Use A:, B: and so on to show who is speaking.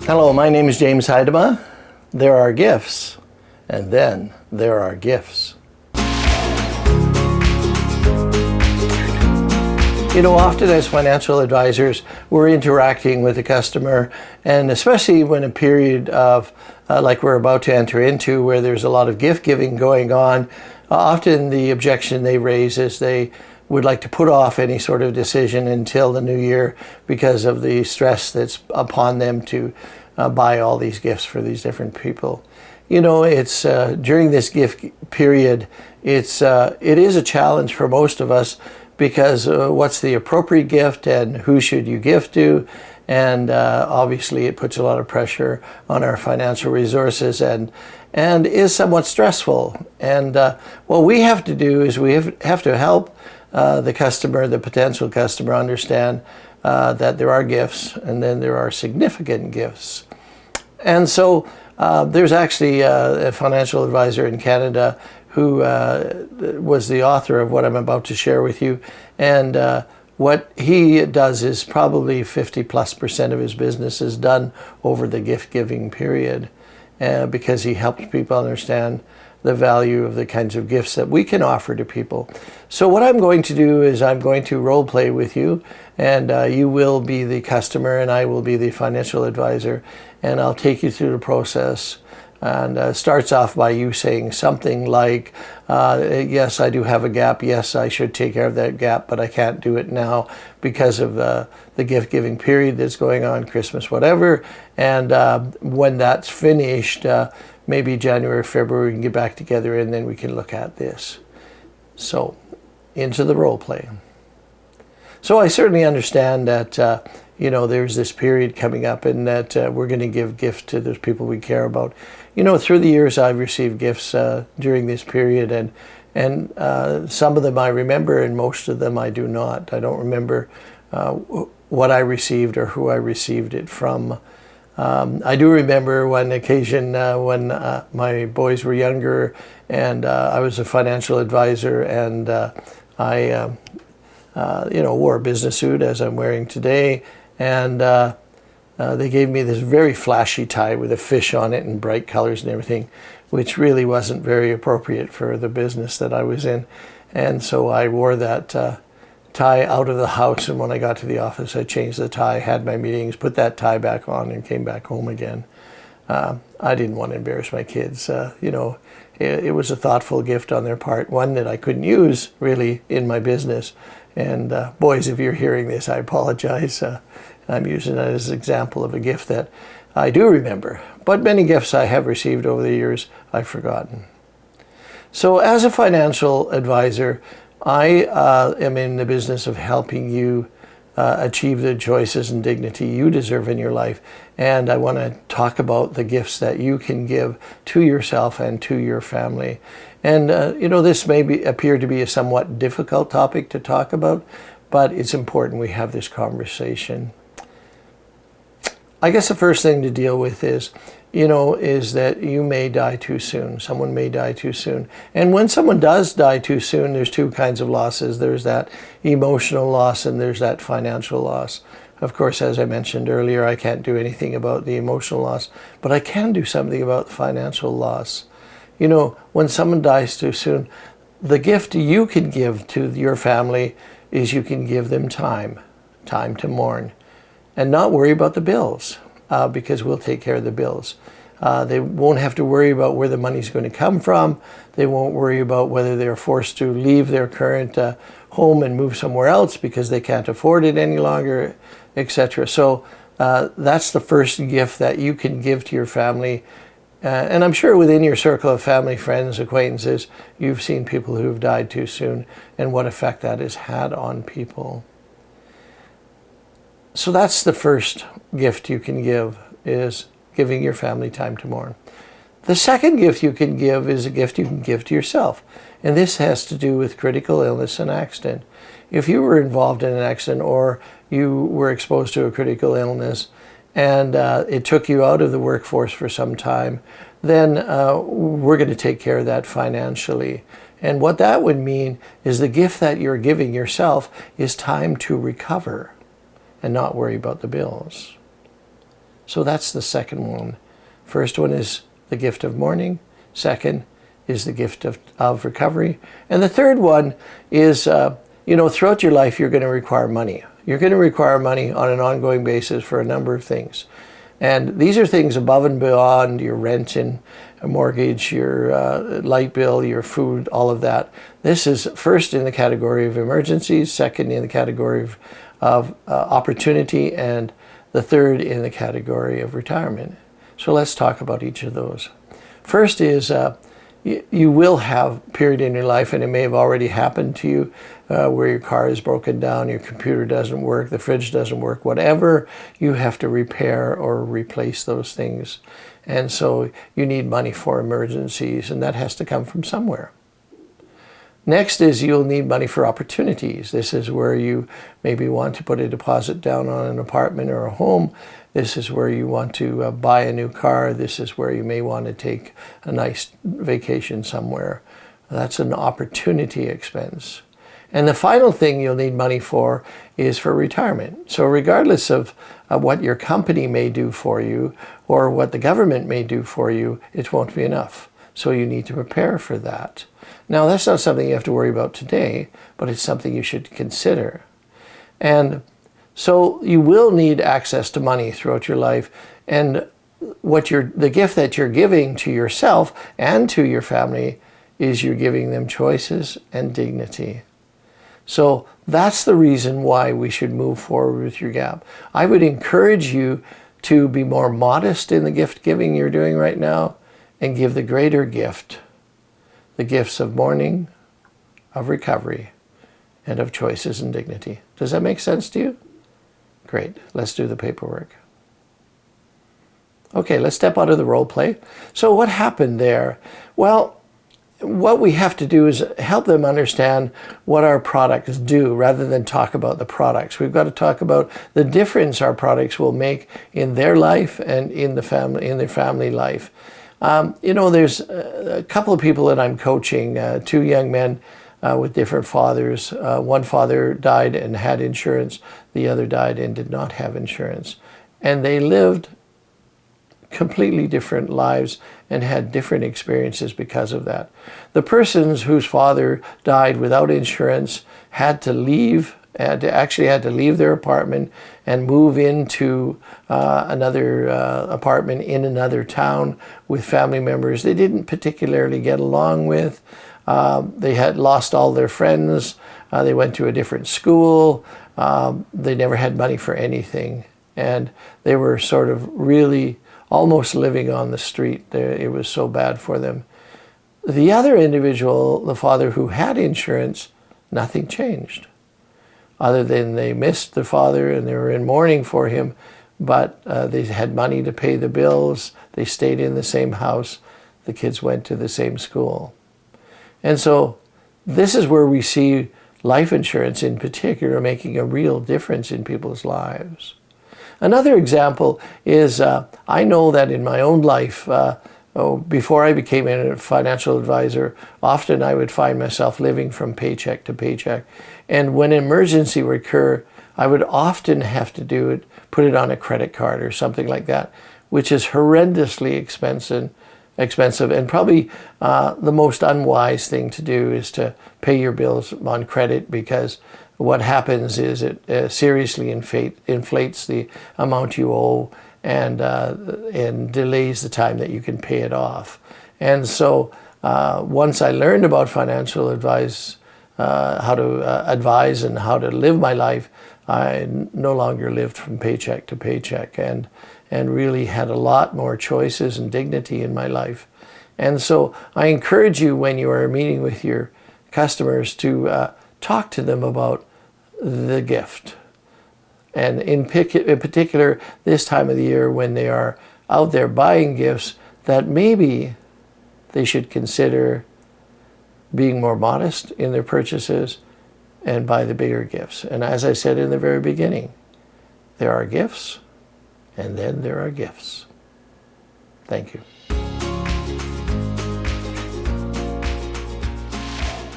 A: Hello, my name is James Heidema. There are gifts, and then there are gifts. You know, often as financial advisors, we're interacting with the customer, and especially when a period of, like we're about to enter into, where there's a lot of gift giving going on, often the objection they raise is they would like to put off any sort of decision until the new year because of the stress that's upon them to buy all these gifts for these different people. You know, it's during this gift period, it is a challenge for most of us because what's the appropriate gift and who should you gift to? And obviously it puts a lot of pressure on our financial resources and is somewhat stressful. And what we have to do is we have to help the customer, the potential customer, understand that there are gifts and then there are significant gifts. And so there's actually a financial advisor in Canada who was the author of what I'm about to share with you. And what he does is probably 50+% of his business is done over the gift giving period because he helps people understand the value of the kinds of gifts that we can offer to people. So what I'm going to do is I'm going to role play with you, and you will be the customer and I will be the financial advisor, and I'll take you through the process. And starts off by you saying something like, yes, I do have a gap. Yes, I should take care of that gap, but I can't do it now because of the gift giving period that's going on, Christmas, whatever. And when that's finished, maybe January, February, we can get back together and then we can look at this. So into the role play. So I certainly understand that, you know, there's this period coming up and that we're going to give gifts to those people we care about. You know, through the years I've received gifts during this period, and some of them I remember and most of them I do not. I don't remember what I received or who I received it from. I do remember one occasion when my boys were younger and I was a financial advisor, and I you know, wore a business suit as I'm wearing today, and they gave me this very flashy tie with a fish on it and bright colors and everything, which really wasn't very appropriate for the business that I was in. And so I wore that tie out of the house, and when I got to the office I changed the tie, had my meetings, put that tie back on and came back home again. I didn't want to embarrass my kids. You know, it was a thoughtful gift on their part, one that I couldn't use really in my business. And boys, if you're hearing this, I apologize. I'm using that as an example of a gift that I do remember. But many gifts I have received over the years, I've forgotten. So as a financial advisor, I am in the business of helping you achieve the choices and dignity you deserve in your life. And I want to talk about the gifts that you can give to yourself and to your family. And, you know, this may appear to be a somewhat difficult topic to talk about, but it's important we have this conversation. I guess the first thing to deal with is, you know, is that you may die too soon. Someone may die too soon. And when someone does die too soon, there's two kinds of losses. There's that emotional loss and there's that financial loss. Of course, as I mentioned earlier, I can't do anything about the emotional loss, but I can do something about the financial loss. You know, when someone dies too soon, the gift you can give to your family is you can give them time to mourn, and not worry about the bills, because we'll take care of the bills. They won't have to worry about where the money's going to come from. They won't worry about whether they're forced to leave their current home and move somewhere else because they can't afford it any longer, etc. So that's the first gift that you can give to your family. And I'm sure within your circle of family, friends, acquaintances, you've seen people who've died too soon and what effect that has had on people. So that's the first gift you can give, is giving your family time to mourn. The second gift you can give is a gift you can give to yourself. And this has to do with critical illness and accident. If you were involved in an accident or you were exposed to a critical illness and it took you out of the workforce for some time, then we're going to take care of that financially. And what that would mean is the gift that you're giving yourself is time to recover and not worry about the bills. So that's the second one. First one is the gift of mourning. Second is the gift of recovery. And the third one is, throughout your life, you're going to require money. You're going to require money on an ongoing basis for a number of things. And these are things above and beyond your rent and mortgage, your light bill, your food, all of that. This is first in the category of emergencies, second in the category of opportunity, and the third in the category of retirement. So let's talk about each of those. First is you will have a period in your life, and it may have already happened to you, where your car is broken down, your computer doesn't work, the fridge doesn't work, whatever, you have to repair or replace those things. And so you need money for emergencies, and that has to come from somewhere. Next is you'll need money for opportunities. This is where you maybe want to put a deposit down on an apartment or a home. This is where you want to buy a new car. This is where you may want to take a nice vacation somewhere. That's an opportunity expense. And the final thing you'll need money for is for retirement. So regardless of what your company may do for you or what the government may do for you, it won't be enough. So you need to prepare for that. Now, that's not something you have to worry about today, but it's something you should consider. And so you will need access to money throughout your life. And the gift that you're giving to yourself and to your family is you're giving them choices and dignity. So that's the reason why we should move forward with your gap. I would encourage you to be more modest in the gift giving you're doing right now and give the greater gift, the gifts of mourning, of recovery, and of choices and dignity. Does that make sense to you? Great. Let's do the paperwork. Okay, let's step out of the role play. So what happened there? Well, what we have to do is help them understand what our products do rather than talk about the products. We've got to talk about the difference our products will make in their life and in their family life. There's a couple of people that I'm coaching, two young men with different fathers. One father died and had insurance. The other died and did not have insurance. And they lived completely different lives and had different experiences because of that. The persons whose father died without insurance had to leave their apartment and move into another apartment in another town with family members they didn't particularly get along with. They had lost all their friends. They went to a different school. They never had money for anything. And they were sort of really almost living on the street. It was so bad for them. The other individual, the father who had insurance, nothing changed. Other than they missed the father and they were in mourning for him, but they had money to pay the bills. They stayed in the same house. The kids went to the same school. And so this is where we see life insurance in particular making a real difference in people's lives. Another example is I know that in my own life, before I became a financial advisor, often I would find myself living from paycheck to paycheck. And when an emergency would occur, I would often have to put it on a credit card or something like that, which is horrendously expensive and probably the most unwise thing to do is to pay your bills on credit, because what happens is it seriously inflates the amount you owe and delays the time that you can pay it off. And so once I learned about financial advice, how to advise and how to live my life, I no longer lived from paycheck to paycheck and really had a lot more choices and dignity in my life. And so I encourage you, when you are meeting with your customers, to talk to them about the gift. And in particular, this time of the year when they are out there buying gifts, that maybe they should consider being more modest in their purchases and buy the bigger gifts. And as I said in the very beginning, there are gifts and then there are gifts. Thank you.